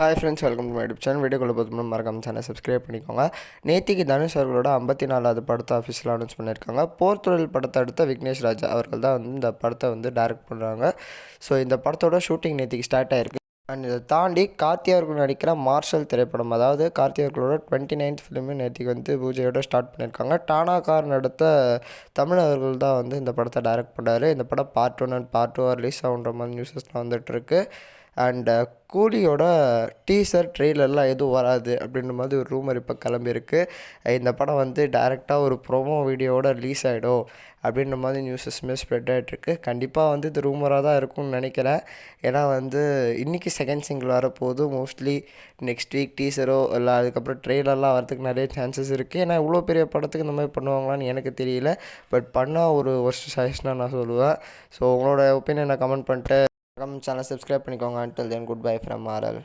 Hi friends, welcome to my YouTube channel. வீடியோக்குள்ள பார்த்து மறக்காம சேனல் சப்ஸ்கிரைப் பண்ணிக்கோங்க. நேத்திக்கு தனுஷ் அவர்களோட 54வது படத்தை ஆஃபீஸில் அனௌன்ஸ் பண்ணியிருக்காங்க. போர் தொழில் படத்தை அடுத்த விக்னேஷ் ராஜா அவர்கள் தான் இந்த படத்தை டைரக்ட் பண்ணுறாங்க. ஸோ இந்த படத்தோட ஷூட்டிங் நேத்திக்கு ஸ்டார்ட் ஆயிருக்கு. அண்ட் இதை தாண்டி கார்த்தி அவர்கள் நடிக்கிற மார்ஷல் திரைப்படம், அதாவது கார்த்தி அவர்களோட 29th ஃபிலிமு நேற்றுக்கு பூஜையோட ஸ்டார்ட் பண்ணியிருக்காங்க. டானா கார் நடித்த தமிழ் அவர்கள் தான் இந்த படத்தை டைரக்ட் பண்ணுறாரு. இந்த படம் பார்ட் 1 அண்ட் பார்ட் 2 ரிலீஸ் ஆகுன்ற மாதிரி நியூஸஸ்லாம் வந்துட்டுருக்கு. அண்ட் கூலியோட டீசர் ட்ரெய்லர்லாம் எதுவும் வராது அப்படின்ற மாதிரி ஒரு ரூமர் இப்போ கிளம்பியிருக்கு. இந்த படம் டைரெக்டாக ஒரு ப்ரோமோ வீடியோவோட ரிலீஸ் ஆகிடும் அப்படின்ற மாதிரி நியூஸஸ்மே ஸ்ப்ரெட் ஆகிட்டுருக்கு. கண்டிப்பாக இது ரூமராக தான் இருக்கும்னு நினைக்கிறேன். ஏன்னா இன்றைக்கி செகண்ட் சிங்கிள் வரப்போது, மோஸ்ட்லி நெக்ஸ்ட் வீக் டீசரோ இல்லை அதுக்கப்புறம் ட்ரெய்லர்லாம் வரதுக்கு நிறைய சான்சஸ் இருக்குது. ஏன்னா இவ்வளோ பெரிய படத்துக்கு இந்த மாதிரி பண்ணுவாங்களான்னு எனக்கு தெரியல. பட் பண்ணால் ஒரு ஒர்ஸ்ட் சஜஷனாக நான் சொல்லுவேன். ஸோ உங்களோட ஒப்பீனியனை கமெண்ட் பண்ணிட்டு சேனல் சப்ஸ்கிரைப் பண்ணிக்கோங்க. Until then, goodbye from RL.